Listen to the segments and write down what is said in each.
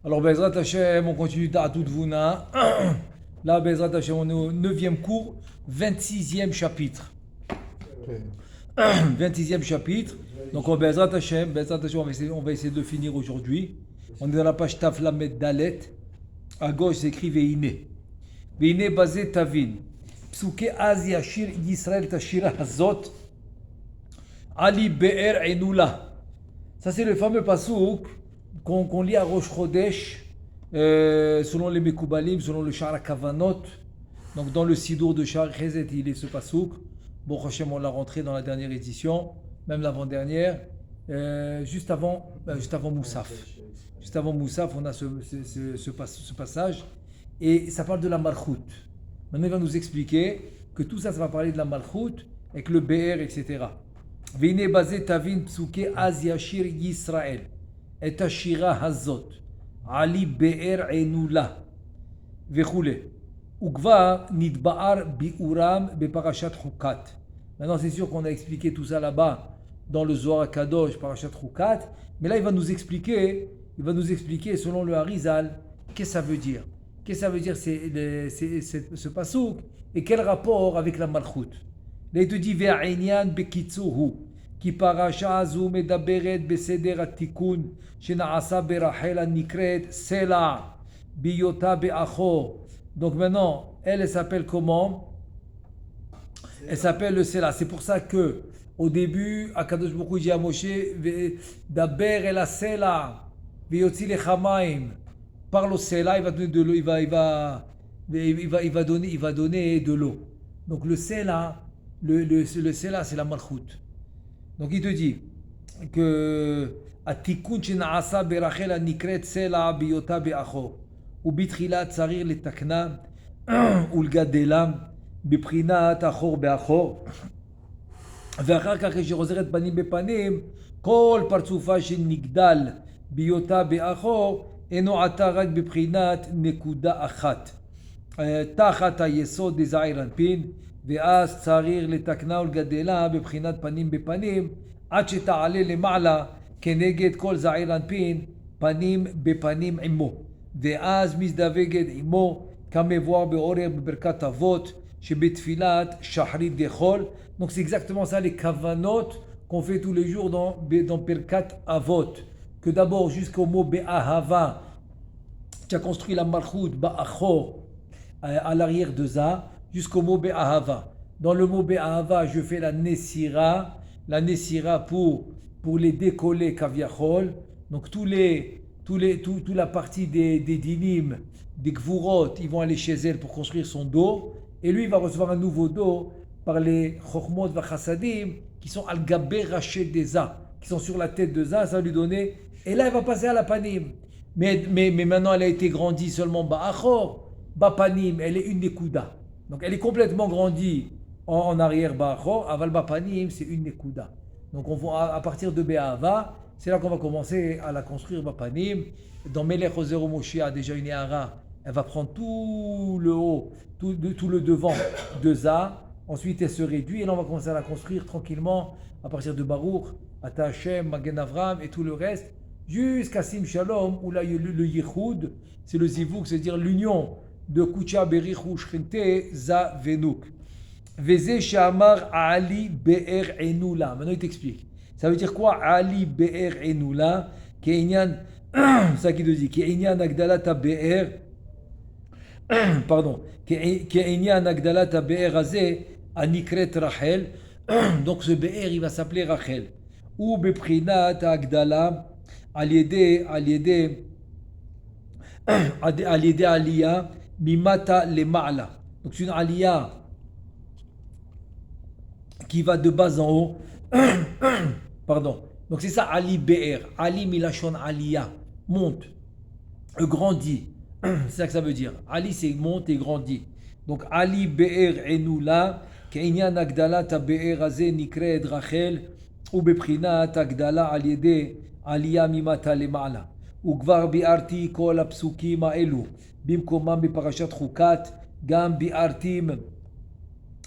Alors, Bezrat Hashem, on continue à toute Vuna. Là, Bezrat Hashem, on est au 9e cours, 26e chapitre. 26e chapitre. Donc, Bezrat Hashem, on va essayer de finir aujourd'hui. On est dans la page Taf Lamed Dalet. À gauche, c'est écrit Veine. Veine basé Tavin. Psuke Az Yashir Yisrael Tashira Hazot. Ali Be'er Enula. Ça, c'est le fameux pasouk qu'on lit à Rosh Chodesh, selon les Mekoubalim, selon le Shara Kavanot. Donc, dans le Sidour de Shara Chezet, il est ce pasouk. Bon, Hachem, on l'a rentré dans la dernière édition, même l'avant-dernière, juste avant Moussaf. Juste avant Moussaf, on a ce passage. Et ça parle de la Malchut. Maintenant, il va nous expliquer que tout ça, ça va parler de la Malchut, avec le BR, etc. Veine basé tavin psuke az yashir Yisrael. Et ashira hazot. Ali be'er enula. Vechoule. Ukva nidba'ar bi'uram beparashat chukat. Maintenant, c'est sûr qu'on a expliqué tout ça là-bas dans le Zohar Kadosh, parashat chukat. Mais là, il va nous expliquer selon le Harizal, qu'est-ce que ça veut dire. Qu'est-ce que ça veut dire ce pasouk et quel rapport avec la malchut. Là, il te dit ve'ainyan bekitsuhu ki parasha azu medaberet beseder atikun shena'asa berachel anikret sela biyota be'acho. Donc maintenant, elle s'appelle comment? Elle s'appelle le sela. C'est pour ça que au début, Akadosh Baruch Hu dit à Moshe daber el sela veyotzi lechamaim. Parle au sela, il va donner de l'eau, il va donner de l'eau. Donc le sela, le sela, c'est la malchut. Donc il te dit que atikun shena'asa berachel anikret sela biyota be'acho ובתחילה צריך לתקנה ולגדלה בבחינת אחור באחור ואחר כך כשהיא חוזרת פנים בפנים כל פרצופה שנגדל בהיותה באחור אינו עתה רק בבחינת נקודה אחת תחת היסוד דזעיר אנפין ואז צריך לתקנה ולגדלה בבחינת פנים בפנים עד שתעלה למעלה כנגד כל זעיר אנפין פנים בפנים עמו ואז מזדווגת עמו כמבואר בעורר בברכת אבות שבתפילת שחרית דחול. Donc c'est exactement ça les kavanot qu'on fait tous les jours dans Birkat Avot. Que d'abord jusqu'au mot Be'ahava, tu as construit la malchut Ba'achor à l'arrière de Ça, jusqu'au mot Be'ahava. Dans le mot Be'ahava, je fais la Nessira pour les décoller Kaviachol. Donc toute la partie des dinim, des gvurot, ils vont aller chez elle pour construire son dos. Et lui, il va recevoir un nouveau dos par les chokhmot v'chassadim qui sont al-gabé rachet des za, qui sont sur la tête de za, ça va lui donner. Et là, il va passer à la panim. Mais maintenant, elle a été grandie seulement ba'achor, ba'panim, elle est une nekuda. Donc elle est complètement grandie en arrière ba'achor, aval ba'panim, c'est une nekuda. Donc on va, à partir de Be'ahava, c'est là qu'on va commencer à la construire ba'panim. Dans Melech Ozer Moshe a déjà une Ehara, elle va prendre tout le haut, tout le devant de Za. Ensuite, elle se réduit et là, on va commencer à la construire tranquillement à partir de Baruch, Ata Hashem, Magen Avram et tout le reste, jusqu'à Sim Shalom, où là, le Yichud, c'est le Zivouk, c'est-à-dire l'union de Kucha Berichu Shrinte Za Venuk. Veze Shamar Ali Be'er Enula. Maintenant, il t'explique. Ça veut dire quoi? Ali Be'er Enula, Keïnyan, c'est ça qu'il te dit, Keïnyan Agdalata Be'er, pardon, Keïnyan Agdalata Be'er Azeh, Anikret Rachel. Donc ce Be'er, il va s'appeler Rachel. Ou Beprinat Agdala, Aliede Aliyah, Mimata le Ma'la. Donc c'est une Aliyah qui va de bas en haut. Pardon. Donc c'est ça Ali Be'er. Ali Milachon Aliyah. Monte. Grandit. C'est ça que ça veut dire. Ali c'est monte et grandit. Donc Ali Be'er Enula. Keïnyan Agdala ta Be'er Azeh Nikred Rachel. Ou Beprinat Agdala Aliede Aliyah Mimata le Ma'la. וכבר ביארתי כל הפסוקים האלו במקומם בפרשת חוקת, גם ביארתים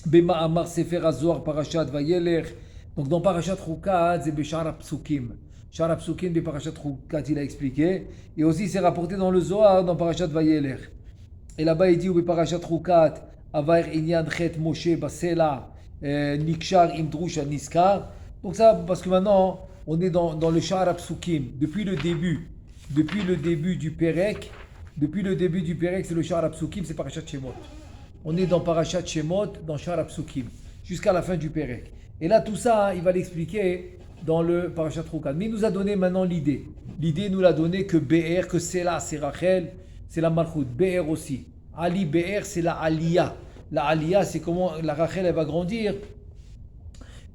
במאמר ספר הזוהר פרשת וילך. Donc dans Parashat Chukat, c'est Beshar Psukim. Shara Psukim de Parashat Chukat, il a expliqué. Et aussi, c'est rapporté dans le Zohar, dans Parashat Vayeler. Et là-bas, il dit, ou Parashat Chukat, Avair Inyan Chet Moshe Basela, Nikshar Imdrush Niskar. Donc ça, parce que maintenant, on est dans le Shara Psukim, depuis le début du Perek. Depuis le début du Perek, c'est le Shara Psukim, c'est Parashat Shemot. On est dans Parashat Shemot, dans Shara Psukim, jusqu'à la fin du Perek. Et là, tout ça, il va l'expliquer dans le Parashat Chukat. Mais il nous a donné maintenant l'idée. L'idée nous l'a donné que Be'er, que c'est là, c'est Rachel, c'est la Malchut. Be'er aussi. Ali Be'er, c'est la Aliyah. La Aliyah, c'est comment la Rachel, elle va grandir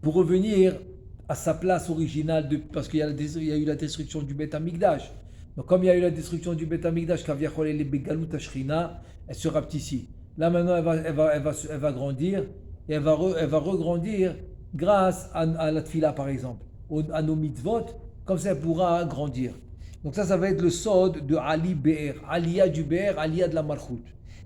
pour revenir à sa place originale, parce qu'il y a eu la destruction du Beth Amikdash. Donc comme il y a eu la destruction du Beth Amikdash, Kaviachol et Begalut Ashrina, elle se rapte ici. Là maintenant, elle va grandir, et elle va regrandir grâce à la Tfila par exemple, à nos mitzvot, comme ça elle pourra grandir. Donc ça va être le sod de Ali Be'er, Aliyah du Be'er, Aliyah de la Malchut.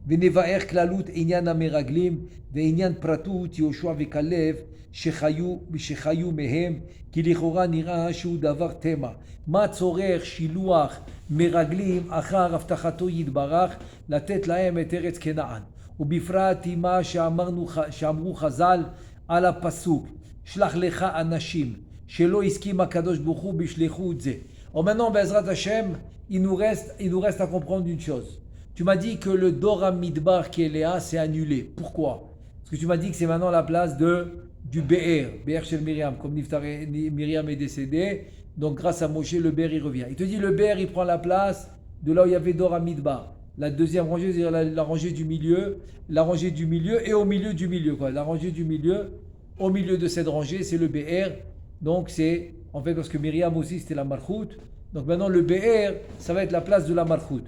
Venevaer klalut inyan ameraglim, ve'inyan pratut Yoshua ve'Kalev, shechayu mehem, ki lichora nira shu davar tema. Ma tzorer shiluach meraglim achar avtachato yitbarach, latet lahem et eretz Kenaan. ובפרט מה שאמרו חז"ל על הפסוק שלח לך אנשים שלא הסכים הקדוש ברוך הוא בשליחות זה. Alors maintenant, Bezrat Hashem, il nous reste à comprendre une chose. Tu m'as dit que le Dora Midbar qui est Léa, c'est annulé. Pourquoi? Parce que tu m'as dit que c'est maintenant la place du Be'er, Be'er chez Myriam. Comme Myriam est décédée, donc grâce à Moshe, le Be'er il revient. Il te dit le Be'er il prend la place de là où il y avait Dora Midbar. La deuxième rangée, c'est-à-dire la rangée du milieu et au milieu du milieu. Quoi. La rangée du milieu, au milieu de cette rangée, c'est le Be'er. Donc c'est, en fait, parce que Myriam aussi, c'était la Malchut. Donc maintenant, le Be'er, ça va être la place de la Malchut.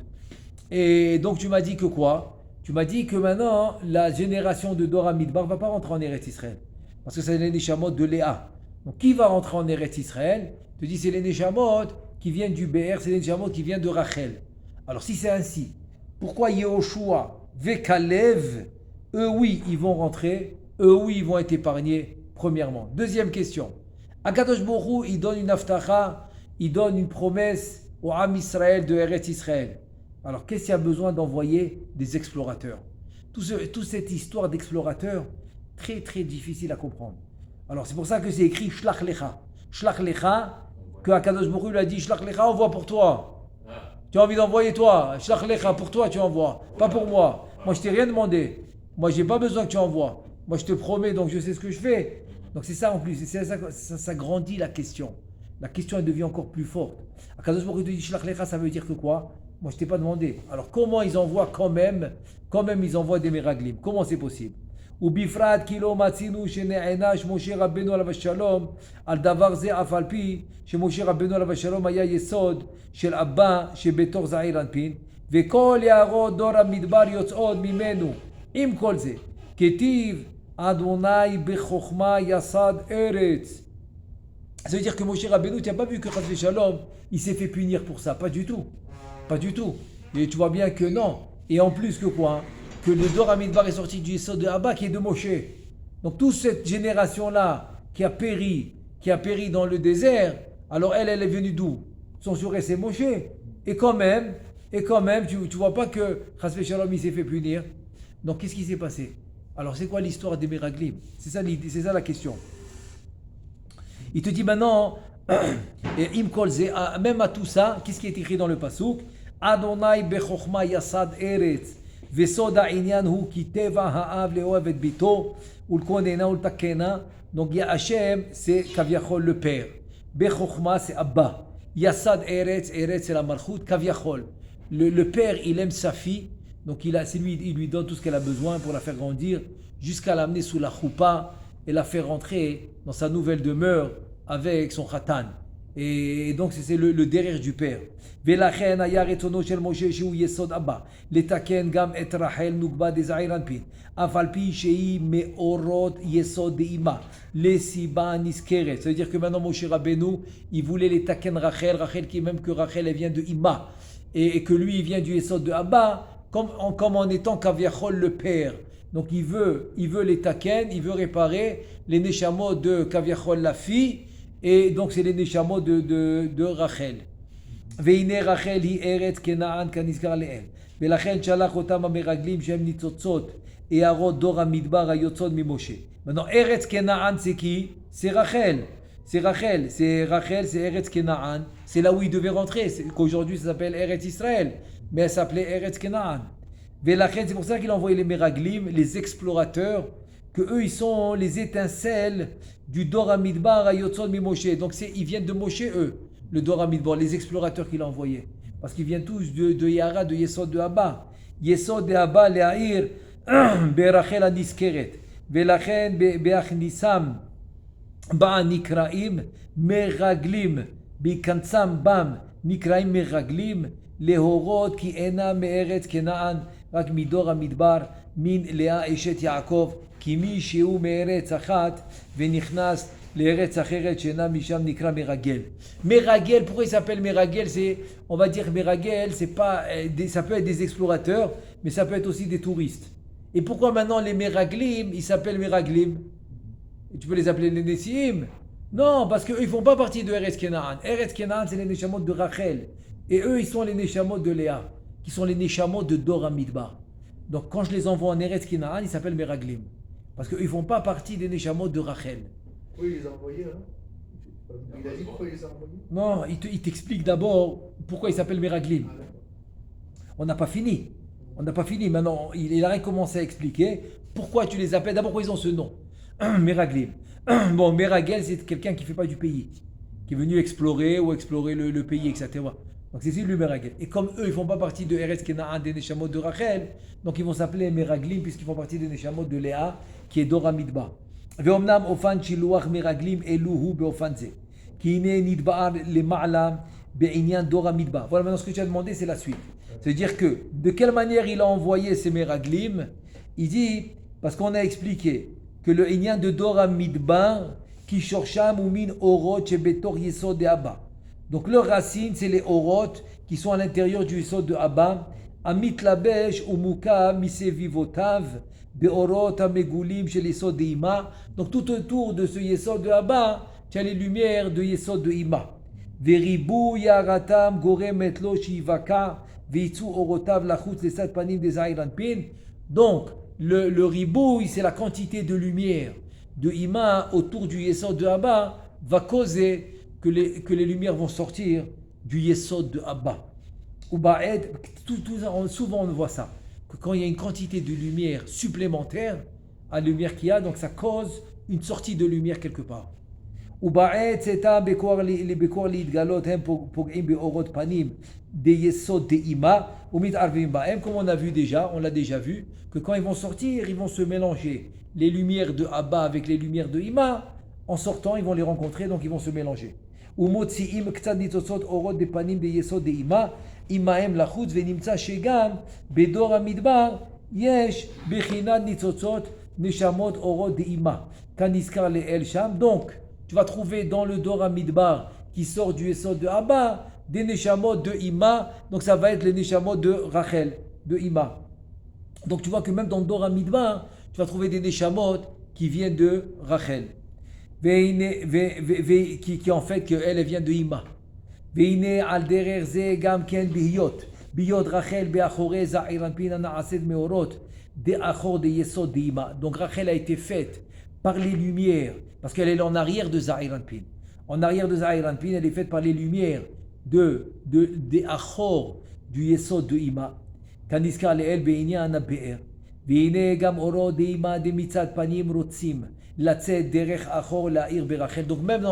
Et donc tu m'as dit que quoi? Tu m'as dit que maintenant, la génération de Dora Midbar ne va pas rentrer en Eretz Israël. Parce que c'est les Neshamot de Léa. Donc qui va rentrer en Eretz Israël? Je te dis, c'est les Neshamot qui viennent du Be'er, c'est les Neshamot qui viennent de Rachel. Alors si c'est ainsi, pourquoi Yehoshua, Vekalev, eux oui, ils vont rentrer, eux oui, ils vont être épargnés, premièrement. Deuxième question. Akadosh Borou, il donne une aftacha, il donne une promesse au Am Israël de Eretz Israël. Alors, qu'est-ce qu'il y a besoin d'envoyer des explorateurs? Toute cette histoire d'explorateurs, très très difficile à comprendre. Alors, c'est pour ça que c'est écrit Shlach Lecha. Shlach Lecha, que Akadosh Borou lui a dit Shlach Lecha, envoie pour toi. Tu as envie d'envoyer toi, Shlach Lecha, pour toi tu envoies, pas pour moi. Moi je t'ai rien demandé, moi j'ai pas besoin que tu envoies. Moi je te promets, donc je sais ce que je fais. Donc c'est ça en plus, ça grandit la question. La question elle devient encore plus forte. Akadosh Baruch Hu te dit Shlach Lecha, ça veut dire que quoi? Moi je t'ai pas demandé. Alors comment ils envoient quand même ils envoient des miraglim? Comment c'est possible? ובפרט כי לא מצינו שנענש משה רבנו עליו השלום על דבר זה אף על פי שמשה רבנו עליו השלום היה יסוד של אבא שבתוך זעיר אנפין וכל יערות דור המדבר יוצאות ממנו עם כל זה כתיב אדוני בחוכמה יסד ארץ. Ça veut dire que Moshe Rabbeinu, tu n'as pas vu que Chas Shalom, il s'est fait punir pour ça, pas du tout. Et tu vois bien que non. Et en plus que quoi? Que le Dor Hamidbar est sorti du Yesod de Abba qui est de Moshe. Donc toute cette génération-là qui a péri dans le désert, alors elle est venue d'où? Son sourire c'est Moshe. Et quand même, tu vois pas que Chasvé Shalom il s'est fait punir. Donc qu'est-ce qui s'est passé? Alors c'est quoi l'histoire des Meraglim? C'est ça la question. Il te dit maintenant, Im Kolze, même à tout ça, qu'est-ce qui est écrit dans le Pasuk? Adonai Bechochma Yasad Eretz. וסוד העניין הוא כי טבע האב לאוהב את ביתו ולכוננה ולתקנה. Donc Hachem c'est כביכול le père, בחוכמה c'est Abba, Yassad Eretz c'est la Malchut, כביכול le père il aime sa fille, donc il lui donne tout ce qu'elle a besoin pour la faire grandir jusqu'à l'amener sous la choupa et la faire rentrer dans sa nouvelle demeure avec son khatan. Et donc c'est le derrière du père. ולכן היה רצונו של משה שהוא יסוד אבא, לתקן גם את רחל נוגבה דזעיר אנפין, אף על פי שהיא מאורות יסוד דאימה, לסיבה נזכרת. Ça veut dire que maintenant Moshe Rabbeinu, il voulait les taken Rachel qui même que Rachel elle vient de Ima, et que lui il vient du yesod de Abba, comme en étant Kaviachol le père. Donc il veut les taken, il veut réparer les neshamot de Kaviachol la fille, Et donc c'est les Neshamot de Rachel. והנה רחל היא ארץ כנען כנזכר לאל. ולכן שלח אותם המרגלים שהם ניצוצות הערות דור המדבר היוצאות ממשה. Maintenant, ארץ כנען c'est qui? C'est Rachel. C'est Rachel, c'est Eretz Kenaan. C'est là où il devait rentrer. Qu'aujourd'hui ça s'appelle Eretz Israël. Mais elle s'appelait Eretz Kenaan. Velachem, c'est pour ça qu'il a envoyé les Meraglim, les explorateurs, que eux ils sont les étincelles du Dor HaMidbar Hayotzot mi-Moshe. Donc ils viennent de Moshe, eux, le Dor HaMidbar, les explorateurs qu'il a envoyés. Parce qu'ils viennent tous de Yara, de Yesod de Abba. Yesod de Abba, Le'air, Berachel Aniskeret. Velachem, Be'achnisam. Ba nikraim meraglim bikansam bam nikraim meraglim lehorot ki ena me'eretz kenaan rak midor hamidbar min Lea eshet Yaakov ki mi sheu me'eretz achat venichnas le'eretz acheret shena misham nikra meragel. Meragel, pourquoi il s'appelle meragel? C'est, on va dire meragel, c'est pas ça peut être des explorateurs, mais ça peut être aussi des touristes. Et pourquoi maintenant les meraglim, ils s'appellent meraglim? Tu peux les appeler les Nessim? Non, parce qu'eux, ils ne font pas partie de Eretz Kenaan. Eretz Kenaan, c'est les Neshamot de Rachel. Et eux, ils sont les Neshamot de Léa, qui sont les Neshamot de Dor HaMidbar. Donc, quand je les envoie en Eretz Kenaan, ils s'appellent Meraglim. Parce qu'eux, ils ne font pas partie des Neshamot de Rachel. Oui, il les a envoyés, hein. Il a dit pourquoi il les a envoyés? Non, il t'explique d'abord pourquoi ils s'appellent Meraglim. On n'a pas fini. Maintenant, il a recommencé à expliquer pourquoi tu les appelles. D'abord, pourquoi ils ont ce nom. Meraglim. Bon, Meragel, c'est quelqu'un qui ne fait pas du pays, qui est venu explorer le pays, etc. Donc c'est lui Meragel. Et comme eux, ils ne font pas partie de Eretz Kenaan, des Neshamot de Rachel, donc ils vont s'appeler Meraglim, puisqu'ils font partie des Neshamot de Léa, qui est Dor HaMidbar. Ve'omnam ofan shiluach Meraglim eluhu beofan ze. Ki ine nidba'ar lema'ala be'inyan Dor HaMidbar. Voilà, maintenant ce que tu as demandé, c'est la suite. C'est-à-dire que, de quelle manière il a envoyé ces Meraglim? Il dit, parce qu'on a expliqué que le Inyan de Dor HaMidbar, qui shorsham ou min orot shebetor yesod de Abba. Donc leurs racines, c'est les orot qui sont à l'intérieur du yesod de Abba. Amit labesh ou muka misevivotav beorot amegulim chez yesod de Ima. Donc tout autour de ce yesod de Abba, tu as les lumières de yesod de Ima. Veribu yaratam gorem etlo shivaka veitzu orotav lachutz lesat panim des ayranpin. Donc le ribouille, c'est la quantité de lumière de Ima autour du Yesod de Abba, va causer que les lumières vont sortir du Yesod de Abba. Ou Ba'ed, souvent on voit ça, que quand il y a une quantité de lumière supplémentaire à la lumière qu'il y a, donc ça cause une sortie de lumière quelque part. Ou Ba'ed, c'est un bekor l'idgalot, hem pog'im be'orot panim, des Yesod de Ima, ou mit arvim ba'em, comme on l'a déjà vu, que quand ils vont sortir, ils vont se mélanger. Les lumières de Abba avec les lumières de Ima, en sortant, ils vont les rencontrer, donc ils vont se mélanger. Ou motzi'im k'tzad nitzotzot orot de panim de Yesod de Ima, imahem lachutz venimtza shegam bedor HaMidbar yesh bechinat nitzotzot neshamot orot de Ima. Kaniskar le'el sham. Donc, tu vas trouver dans le Dor HaMidbar qui sort du Yesod de Abba des neshamot de Ima, donc ça va être les neshamot de Rachel, de Ima. Donc tu vois que même dans Dor HaMidbar, tu vas trouver des neshamot qui viennent de Rachel, qui en fait qu'elle vient de Ima. Veine al derer ze gam ken bihiyot Rachel beachore za'iran pina na'ased meorot de achor de Yesod de Ima. Donc Rachel a été faite par les lumières, parce qu'elle est en arrière de Za'iran Pin. En arrière de Za'iran Pin, elle est faite par les lumières des achor du Yesod de Ima. כנזכר לאל בעניין הבאר, והנה גם אורו דאימה דמצד פנים רוצים לצאת דרך אחור להאיר ברחל. Donc même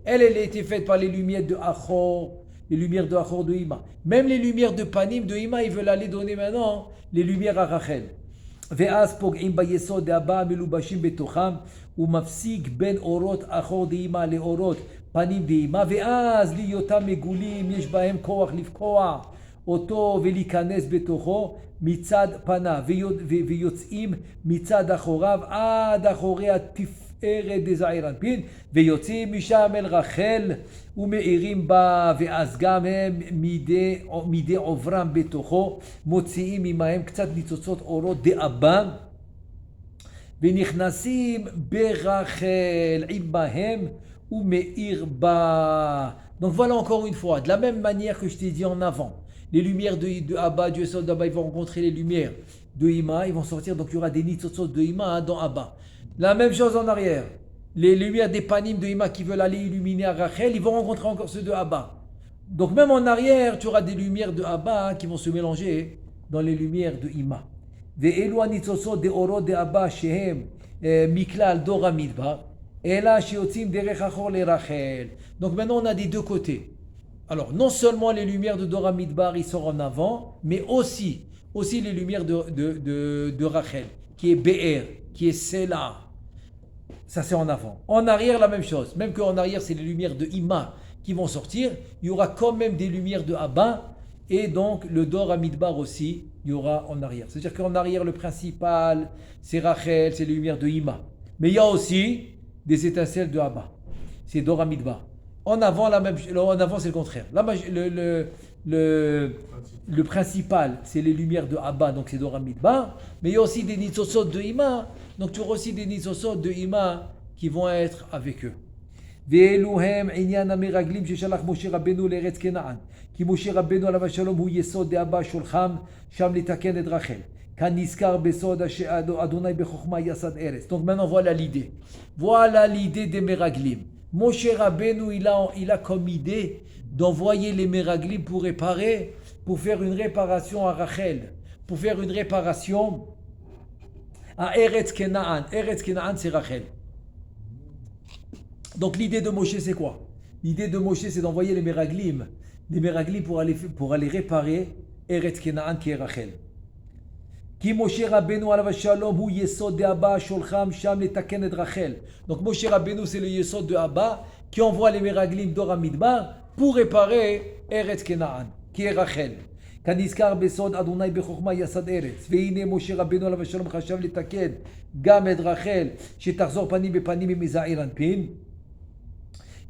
elle a été faite par les lumières de Achor, les lumières de Achor de Ima. Même les lumières de Panim de Ima, ils veulent aller donner maintenant les lumières à Rachel. ואז פוגעים ביסוד הבא מלובשים בתוכם ומפסיק בין אורות אחור דאימה לאורות פנים דאימה, ואז להיותם מגולים יש בהם כוח לפקוע אותו ולהיכנס בתוכו מצד פניו ויוצאים מצד אחוריו עד אחורי התפארת דזעיר אנפין ויוצאים משם אל רחל ומאירים בה, ואז גם הם מידי עוברם בתוכו מוציאים עמהם קצת ניצוצות אורות דאבם ונכנסים ברחל עמהם ou Meir Ba. Donc voilà encore une fois, de la même manière que je t'ai dit en avant, les lumières de Abba, du Yesod d'Abba, ils vont rencontrer les lumières de Ima, ils vont sortir, donc il y aura des Nitzotzot de Ima dans Abba. La même chose en arrière. Les lumières des Panim de Ima qui veulent aller illuminer Rachel, ils vont rencontrer encore ceux de Abba. Donc même en arrière, tu auras des lumières de Abba qui vont se mélanger dans les lumières de Ima. Ve'elu hanitzosot de oro de Abba shehem miklal dora midbar ela sheyotzim derech achor le Rachel. Donc maintenant on a des deux côtés. Alors non seulement les lumières de Dora Midbar ils sont en avant, mais aussi les lumières de Rachel, qui est Be'er, qui est Sela. Ça c'est en avant. En arrière la même chose. Même qu'en arrière c'est les lumières de Ima qui vont sortir, il y aura quand même des lumières de Abba, et donc le Dora Midbar aussi, il y aura en arrière. C'est-à-dire qu'en arrière le principal c'est Rachel, c'est les lumières de Ima. Mais il y a aussi des étincelles de Abba. C'est Dora Midbar. En avant, en avant c'est le contraire. Là, le principal, c'est les lumières de Abba, donc c'est Dora Midbar. Mais il y a aussi des Nitzotzot de Ima. Donc tu auras aussi des Nitzotzot de Ima qui vont être avec eux. Ve'eluhem inyan amiraglim sheshalach Moshe Rabbeinu l'Eretz Kenaan. Ki Moshe Rabbeinu alav shalom hu yesod de Abba shulcham sham litaken et Rachel. Kan niskar besod Adonai bechokma yasad eretz. Donc maintenant voilà l'idée. Voilà l'idée des Meraglim. Moshe Rabbeinu, il a comme idée d'envoyer les Meraglim pour faire une réparation à Rachel, pour faire une réparation à Eretz Kenaan. Eretz Kenaan, c'est Rachel. Donc l'idée de Moshe, c'est quoi? L'idée de Moshe, c'est d'envoyer les Meraglim pour aller réparer Eretz Kenaan, qui est Rachel. Ki Moshe Rabbeinu alav shalom hu yesod de Abba sholcham sham letaken et Rachel. Donc Moshe Rabbeinu c'est le yesod de Abba qui envoie les Meraglim d'Ora Midbar pour réparer Eretz Kenaan, qui est Rachel. Kaniskar besod Adonai bechokma yasad Eretz. Veine Moshe Rabbeinu alav shalom chashav letaken gam et Rachel shetachzor panim bepanim meza'ir anpin.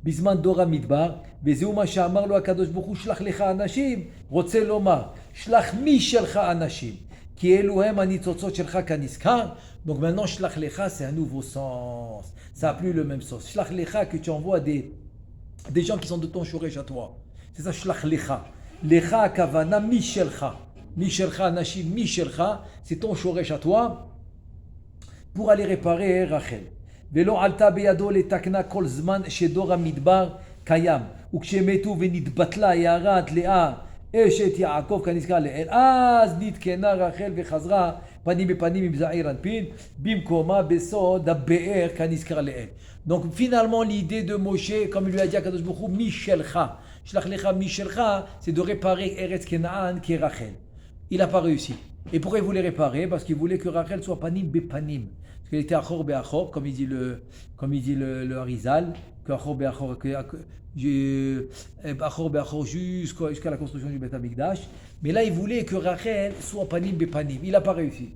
בזמן דור המדבר, וזהו מה שאמר לו הקדוש ברוך הוא, שלח לך אנשים, רוצה לומר, שלח מי שלך אנשים, כי אלו הם הניצוצות שלך כנזכר. Donc maintenant, שלח לך, c'est un nouveau sens. Ça n'a plus le même sens. שלח לך, que tu envoies des gens qui sont de ton shoresh à toi. C'est ça, שלח לך. לך, הכוונה, מי שלך. מי שלך, אנשים, מי שלך, c'est ton shoresh à toi, pour aller réparer Rachel. ולא עלתה בידו לתקנה כל זמן שדור המדבר קיים, וכשמתו ונתבטלה הערת לאה אשת יעקב כנזכר לאל, אז נתקנה רחל וחזרה פנים בפנים עם זעיר אנפין במקומה בסוד הבאר כנזכר לאל. Donc finalement l'idée de Moshe, comme il lui a dit à Kadosh Baruch Hu, Mishelcha, Shlach lecha Mishelcha, c'est de réparer Eretz Kenaan qui est Rachel. Il n'a pas réussi. Et pourquoi il voulait réparer? Parce qu'il voulait que Rachel soit panim bepanim. Parce qu'elle était achor beachor, comme il dit le Harizal, que achor beachor, achor beachor jusqu'à la construction du Beth Amikdash. Mais là, il voulait que Rachel soit panim bepanim. Il n'a pas réussi.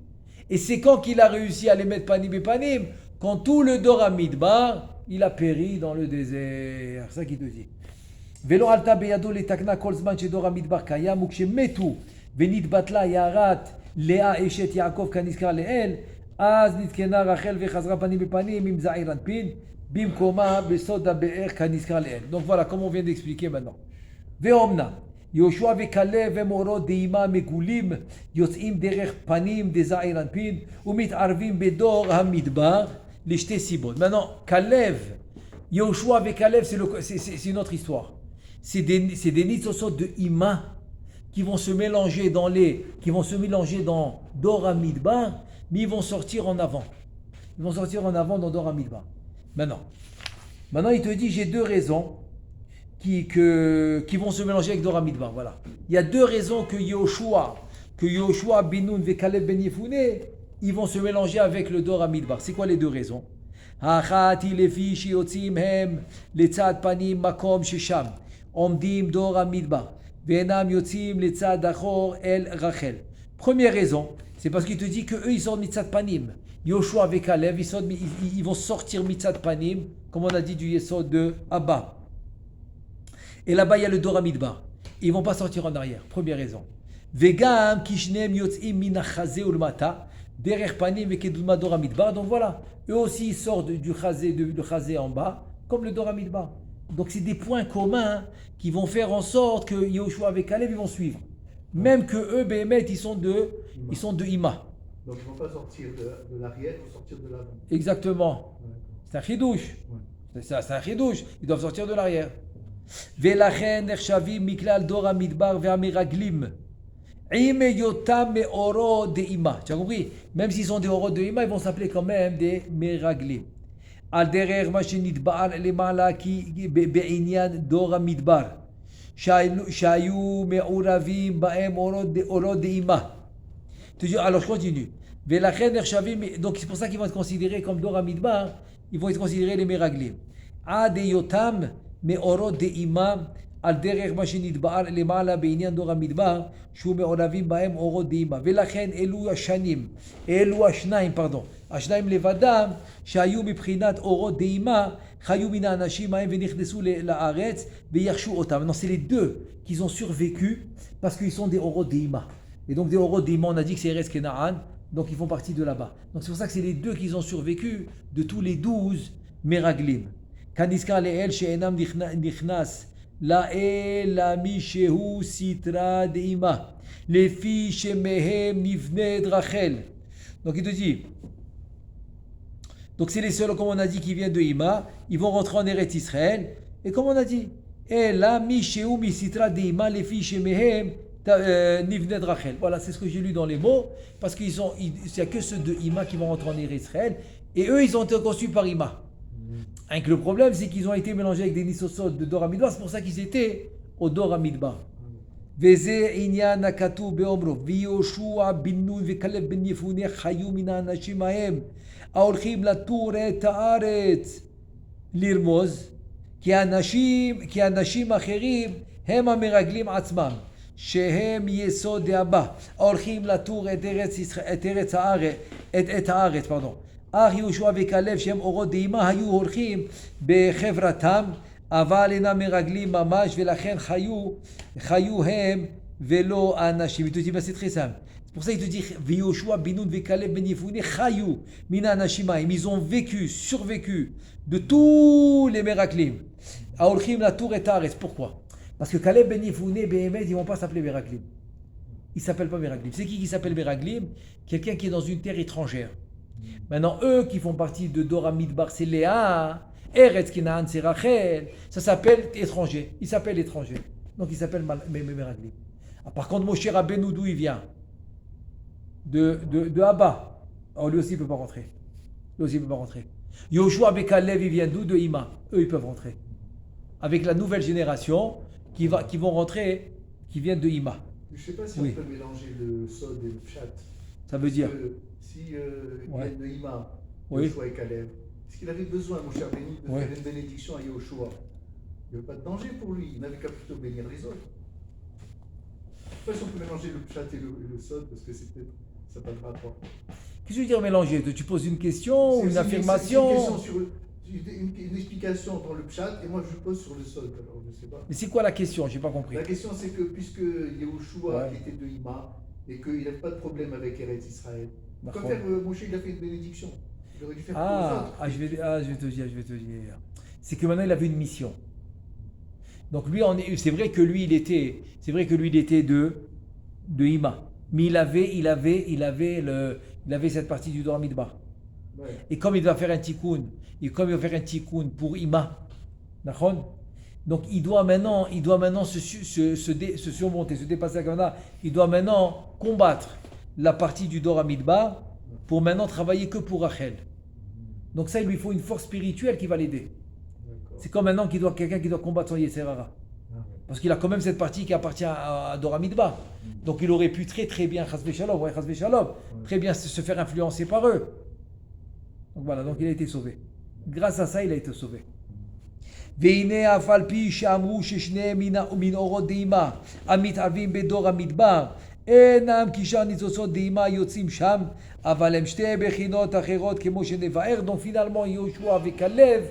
Et c'est quand qu'il a réussi à les mettre panim bepanim, quand tout le Dor Midbar, il a péri dans le désert. C'est ça qu'il te dit. Velo alta beyado letakna kol zman shedor Midbar kayam ukshmetu ונתבטלה יערת לאה אשת יעקב כנזכר לאל, אז נתקנה רחל וחזרה פנים בפנים עם זעיר אנפין, במקומה בסוד הבאר כנזכר לאל. Donc voilà, comme on vient d'expliquer maintenant. ואומנם, יהושע וכלב ומורות דהימה מגולים, יוצאים דרך פנים דזעיר אנפין, ומתערבים בדור המדבר לשתי סיבות. Maintenant, כלב, יהושע וכלב, c'est une autre histoire. C'est des nitzosot de Ima, qui vont se mélanger dans Dor Midbar, mais ils vont sortir en avant. Ils vont sortir en avant dans Dor Midbar. Maintenant, il te dit, j'ai deux raisons qui vont se mélanger avec Dor Midbar. Voilà. Il y a deux raisons que Yoshua Binun ve Kaleb ben Yefune, ils vont se mélanger avec le Dor Midbar. C'est quoi les deux raisons? Hachati lefi shiotzim hem letzad panim makom shesham omdim Dor Midbar. Première raison, c'est parce qu'il te dit qu'eux ils sortent mitzat panim. Yoshua avec Kalev, ils vont sortir mitzat panim, comme on a dit du Yesod de Abba. Et là-bas il y a le Dor Midbar. Ils ne vont pas sortir en arrière. Première raison. Vegam kishnem yotzim minachaze ulmata derech panim vekedulma Dor Midbar. Donc voilà, eux aussi ils sortent du chazé en bas comme le Dora Midbar. Donc c'est des points communs qui vont faire en sorte que Yehoshua avec Caleb ils vont suivre. Même que eux, Béhémet, ils sont de Ima. Donc ils ne vont pas sortir de l'arrière, ils vont sortir de l'avant. Exactement. Ouais. C'est un chidouche. Ouais. C'est un chidouche. Ils doivent sortir de l'arrière. Velachen נחשבים מכלל דור המדבר והמרגלים. עם היותם מאורו דאימה. Tu as compris? Même s'ils sont des אורות דאימה, ils vont s'appeler quand même des מרגלים. על דרך מה שנתבער למעלה בעניין דור המדבר. שהיו מעורבים בהם אורות דאימה. Alors je continue. ולכן נחשבים, donc c'est pour ça qu'ils vont être considérés comme דור המדבר, ils vont être considérés les מרגלים. עד היותם מאורות דאימה על דרך מה שנתבער למעלה בעניין דור המדבר שהוא מעורבים בהם אורות דאימה ולכן אלו השניים לבדם שהיו מבחינת אורות דאימה חיו מן האנשים ההם ונכנסו לארץ ויחשו אותם. Non, c'est les deux qui ont survécu parce qu'ils sont des אורות דאימה. Et donc des אורות דאימה, on a dit que c'est Eretz Kenaan, donc ils font partie de là-bas. Donc c'est pour ça que c'est les deux qui ont survécu de tous les 12 מרגלים. כנזכר לאל שאינם נכנס לאל מישהו סתרא דאימה לפי שמהם נבנית רחל. Donc il te dit, donc c'est les seuls comme on a dit qui viennent de Ima, ils vont rentrer en Eretz Israël et comme on a dit אלא מישהו מסתרא דאימה לפי שמהם נבנית רחל. Voilà, c'est ce que j'ai lu dans les mots parce qu'il n'y a que ceux de Ima qui vont rentrer en Eretz Israël et eux ils ont été conçus par Ima. Hein, que le problème, c'est qu'ils ont été mélangés avec des nisosot de Dora Midbar, c'est pour ça qu'ils étaient au Dora Midbar. וזה עניין הכתוב באומרו, ויהושע בן נון וכלב בן יפונה חיו מן האנשים ההם ההולכים לתור את הארץ לרמוז, כי אנשים אחרים הם המרגלים עצמם, שהם יסוד דאבא, ההולכים לתור את הארץ, אך יהושע וכלב שהם אורות דאימה היו הולכים בחברתם אבל אינם מרגלים ממש ולכן חיו הם ולא האנשים. Il te dit, c'est très simple. C'est pour ça qu'il te dit ויהושע בן נון וכלב בן יפונה חיו מן האנשים ההם. Ils ont vécu, survécu de tous les מרגלים ההולכים לתור את הארץ. Pourquoi? Parce que Caleb ben Yefune et Béhémet, ils ne vont pas s'appeler Meraglim. Ils ne s'appellent pas Meraglim. C'est qui s'appelle Meraglim? Quelqu'un qui est dans une terre étrangère. Maintenant, eux qui font partie de Dora Midbar, c'est Léa, Eretz Kenaan, c'est Rachel, ça s'appelle étranger. Il s'appelle étranger. Donc il s'appelle Meraglim. Par contre, Moshe Rabbeinu, d'où il vient? De Abba. Alors lui aussi, il ne peut pas rentrer. Lui aussi, il ne peut pas rentrer. Yoshua Bekalev, il vient d'où? De Ima. Eux, ils peuvent rentrer. Avec la nouvelle génération qui vont rentrer, qui viennent de Ima. Je ne sais pas si Oui. on peut mélanger le Sod et le Pshat. Ça veut dire? Si il vient de Ima, Oui. Yoshua et Caleb, est-ce qu'il avait besoin, mon cher Béni, de Oui. faire une bénédiction à Yoshua? Il n'y avait pas de danger pour lui, il n'avait qu'à plutôt bénir les autres. Je ne sais pas si on peut mélanger le Pshat et le Sod, parce que c'est peut-être, ça n'a pas de rapport. Qu'est-ce que tu veux dire mélanger? Tu poses une question ou une affirmation? C'est une question sur une explication dans le Pshat, et moi je pose sur le Sod, alors je ne sais pas. Mais c'est quoi la question? Je n'ai pas compris. La question c'est que puisque Yehoshua Ouais. était de Ima et qu'il n'avait pas de problème avec Eretz Israël, D'accord. comme faire Moshe il a fait une bénédiction. Il aurait dû faire pour les autres. Je vais te dire. C'est que maintenant il avait une mission. Donc lui, c'est vrai que lui il était de Ima, mais il avait cette partie du Dora Midbar. Ouais. Et comme il va faire un tikkun, pour Ima, d'accord? Donc il doit maintenant se surmonter, se dépasser la Kavana. Il doit maintenant combattre la partie du Dora Midbar pour maintenant travailler que pour Rachel. Donc ça, il lui faut une force spirituelle qui va l'aider. D'accord. C'est comme maintenant quelqu'un qui doit combattre son Yeserara. Ah ouais. Parce qu'il a quand même cette partie qui appartient à Dora Midbar. Donc il aurait pu très bien, Chasvé Shalom, très bien se faire influencer par eux. Donc voilà, donc il a été sauvé. Grâce à ça, il a été sauvé. והנה אף על פי שאמרו ששניהם מן אורות דהימה המתערבים בדור המדבר אינם כשאר ניצוצות דהימה יוצאים שם אבל הם שתי בחינות אחרות כמו שנבאר. Donc finalement Yoshua et Caleb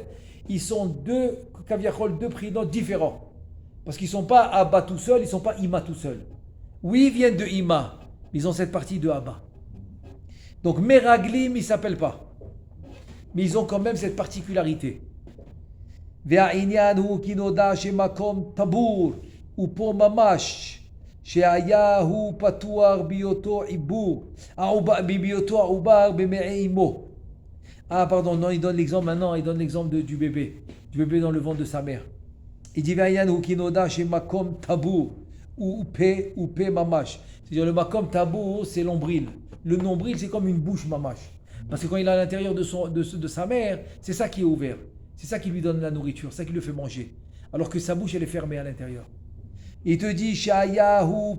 ils sont deux prénoms différents parce qu'ils ne sont pas Abba tout seul, ils ne sont pas Ima tout seul. Oui, ils viennent de Ima, mais ils ont cette partie de Abba. Donc Meraglim ils ne s'appellent pas, mais ils ont quand même cette particularité. והעניין הוא כי נודע שמקום טבור ופה ממש שהיה הוא פתוח בהיותו העובר במעי אמו. Ah pardon, non, il donne l'exemple maintenant, il donne l'exemple du bébé dans le ventre de sa mère. Il dit Vayan ou kinoda chez makom tabou ou pe mamash. C'est-à-dire le makom tabou, c'est l'ombril. Le nombril, c'est comme une bouche mamash. Parce que quand il est à l'intérieur de sa mère, c'est ça qui est ouvert. C'est ça qui lui donne la nourriture, ça qui le fait manger. Alors que sa bouche, elle est fermée à l'intérieur. Il te dit Shayahu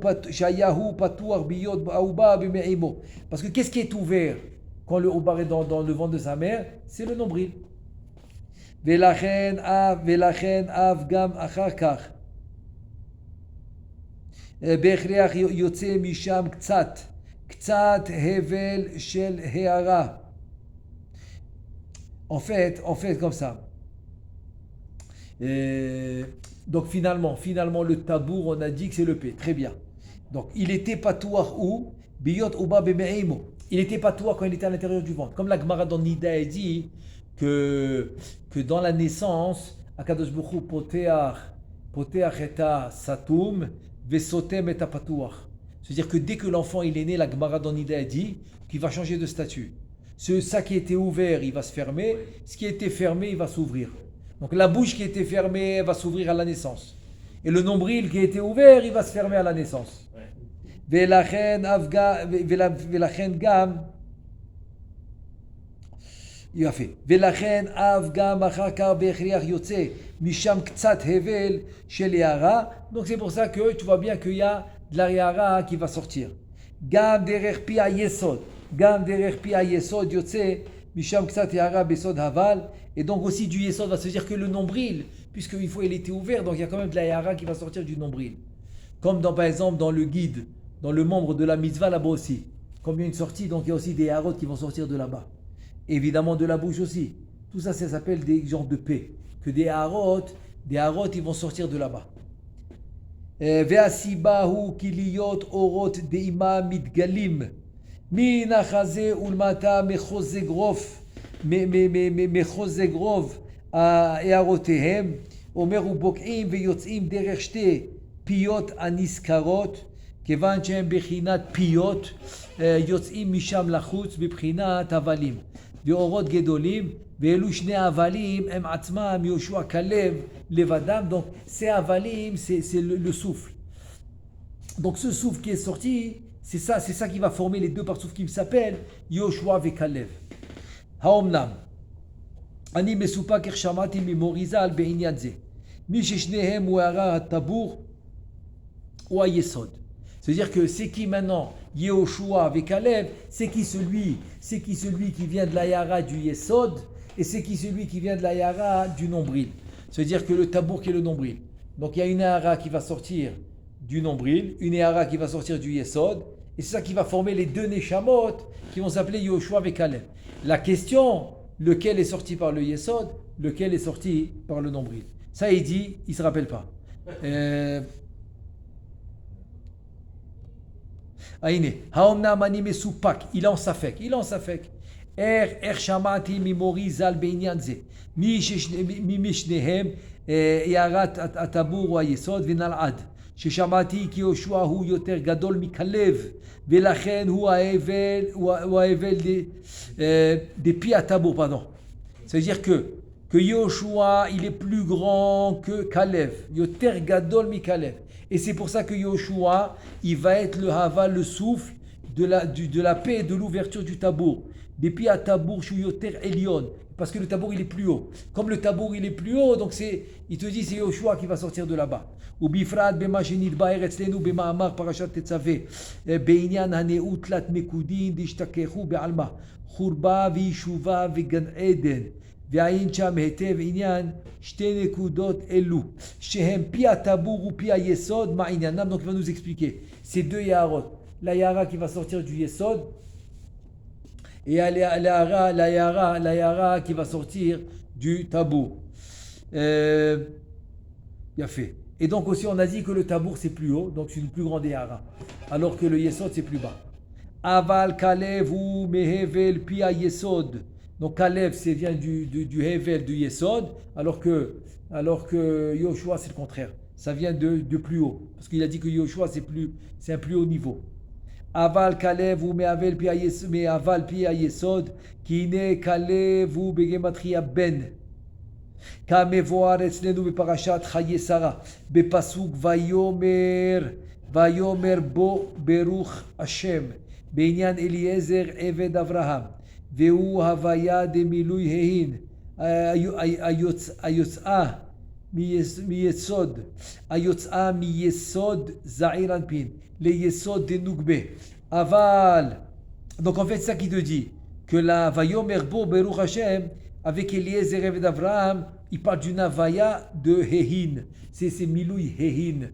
patuar biyot aouba bimeimo. Parce que qu'est-ce qui est ouvert quand le oubar est dans le ventre de sa mère? C'est le nombril. ולכן אף גם אחר כך בהכרח יוצא משם קצת הבל של הערה. En fait comme ça. Donc finalement le tabour, on a dit que c'est le P. Très bien. Donc il était patouar ou biyot uba bemeimo. Il était patouar quand il était à l'intérieur du ventre. Comme la Gemara dans Nida dit que dans la naissance, Akadosh Baruch Hu poteach eta satum vesotem eta patouach. C'est-à-dire que dès que l'enfant il est né, la Gemara dans Nida dit qu'il va changer de statut. Ça qui était ouvert, il va se fermer. Ce qui était fermé, il va s'ouvrir. Donc la bouche qui était fermée, elle va s'ouvrir à la naissance. Et le nombril qui était ouvert, il va se fermer à la naissance. Velachen gam. Il a fait. ולכן אף גם אחר כך בהכרח יוצא משם קצת הבל של הערה. Donc c'est pour ça que tu vois bien qu'il y a de la הערה qui va sortir. גם דרך פי היסוד יוצא משם קצת הערה בסוד הבל. Et donc aussi du yesod va se dire que le nombril, puisqu'une fois il était ouvert, donc il y a quand même de la הערה qui va sortir du nombril. Comme par exemple dans le guide, dans le membre de la mitzvah là-bas aussi. Comme il y a une sortie, donc il y a aussi des harots qui vont sortir de là-bas. Évidemment de la bouche aussi. Tout ça, ça s'appelle des genres de paix. Que des harot, ils vont sortir de là-bas. Ve'asibahu kiliyot orot deima mitgalim. Min achaze ulmata mechozegrov. mechozegrov הערותיהם. אומר ובוקעים ויוצאים דרך שתי פיות הנסקרות. כיוון שהם בחינת פיות, יוצאים משם לחוץ בבחינת הבלים. ואורות גדולים, ואלו שני הבלים הם עצמם יהושע כלב לבדם. Donc ces avalim, c'est le souffle. Donc ce souffle qui est sorti, c'est ça qui va former les deux parsouf qui s'appellent Yoshua et Kalev. האומנם, אני מסופק איך שמעתי ממוריזל בעניין זה. מי ששניהם הוא הערה הטבור ou היסוד. C'est-à-dire que c'est qui maintenant Yehoshua avec Kalev, c'est qui celui qui vient de la Yara du Yesod, et c'est qui celui qui vient de la Yara du nombril. C'est-à-dire que le tabour qui est le nombril. Donc il y a une Yara qui va sortir du nombril, une Yara qui va sortir du Yesod, et c'est ça qui va former les deux Neshamot qui vont s'appeler Yehoshua avec Kalev. La question, lequel est sorti par le Yesod, lequel est sorti par le nombril. Ça il dit, il ne se rappelle pas. הנה, האומנם אני מסופק, il est en ספק. איך שמעתי ממורי ז"ל בעניין זה, מי משניהם הערת הטבור או היסוד ונלעד, ששמעתי כי יהושע הוא יותר גדול מכלב, ולכן הוא ההבל דפי הטבור, pardon. C'est-à-dire que Yehoshua, il est plus grand que Kalev, יותר גדול מכלב. Et c'est pour ça que Yehoshua, il va être le hava, le souffle de la paix et de l'ouverture du tabour. Depuis à tabour, shuyoter elion. Parce que le tabour, il est plus haut. Comme le tabour, il est plus haut, donc il te dit c'est Yehoshua qui va sortir de là-bas. Ou bifrad bema shenidbaer etzlenu bema'amar parashat tetzaveh. Be'inyan haneu tlat mekudin dishtakechu be'alma. Churba v'yishuva v'gan eden. ועין שם היטב עניין שתי נקודות אלו שהם פי הטבור ופי היסוד מה עניינם. Donc il va nous expliquer ces deux yaharot, la yahara qui va sortir du yesod et la yahara qui va sortir du tabour. Bien fait. Et donc aussi on a dit que le tabour c'est plus haut, donc c'est une plus grande yahara, alors que le yesod c'est plus bas. Aval kalev ou mehevel pi hayesod Donc Kalev, c'est vient du Hevel, du Yesod, alors que Yoshua, c'est le contraire. Ça vient de plus haut. Parce qu'il a dit que Yoshua, c'est un plus haut niveau. Aval Kalev ou Me'aval pi Yesod, qui ne Kalev ou Begematria Ben. כמבואר אצלנו בפרשת חיי שרה, בפסוק ויאמר בו ברוך השם, בעניין אליעזר עבד אברהם, והוא הוויה דמילוי ההין, היוצאה מיסוד זעיר אנפין, ליסוד דנוגבה. אבל, donc en fait c'est ça qui te dit, que la Vayomer Bo Beruch Hashem, avec Eliezer et d'Abraham, il parle d'une avaya de Hehin. C'est Miloui Hehin.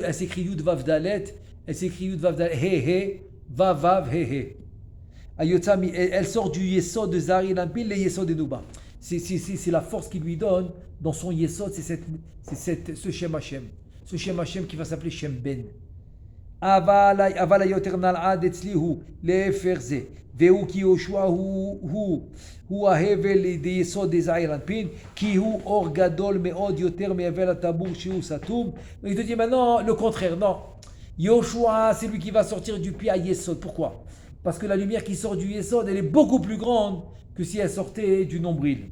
Elle s'écrit Yud Vav Dalet, elle s'écrit Yud Vav Dalet, He, Vav Vav, He. Elle sort du Yesod de Zari Lampil, les Yesod de Nouba. C'est la force qu'il lui donne dans son Yesod, c'est ce Shem Hashem. Ce Shem Hashem qui va s'appeler Shem Ben. אבל היותר נלעד אצלי הוא להפך זה, והוא כי יהושע הוא ההבל לידי יסוד דזעיר אנפין, כי הוא אור גדול מאוד יותר מהבל הטבור שהוא סתום. Il te dit maintenant le contraire, non. Yoshua, c'est lui qui va sortir du pied à Yesod. Pourquoi? Parce que la lumière qui sort du Yesod, elle est beaucoup plus grande que si elle sortait du nombril.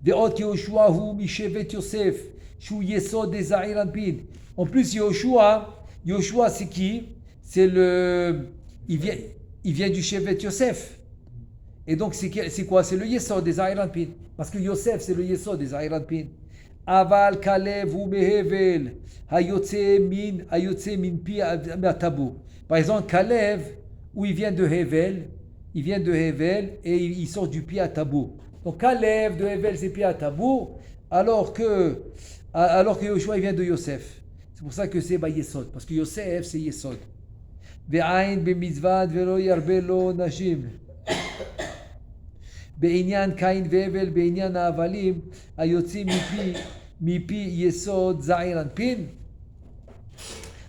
ועוד כי יהושע הוא משבט יוסף, שהוא יסוד דזעיר אנפין. En plus, Yoshua, c'est qui? Il vient du Shevet Yosef. Et donc, c'est quoi? C'est le Yesod des Aïranpin. Parce que Yosef, c'est le Yesod des Aïranpin. Aval Kalev ou Mehevel, Hayotse min pi atabu. Par exemple, Kalev, où il vient de Hevel, et il sort du pi atabu. Donc, Kalev de Hevel, c'est pi atabu, alors que Yoshua, il vient de Yosef. C'est pour ça que c'est Yesod, parce que Yosef c'est Yesod. Ve'ain b'mitzvad ve'lo yarbe lo nashim. Be'inyan Kain ve'evel be'inyan ha'avalim hayotzim mipi Yesod za'ir anpin.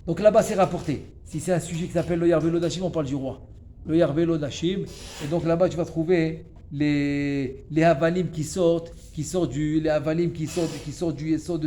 Donc là-bas c'est rapporté. Si c'est un sujet qui s'appelle lo yarbe lo nashim, on parle du roi. Lo yarbe lo nashim. Et donc là-bas tu vas trouver les havalim qui sortent du Yesod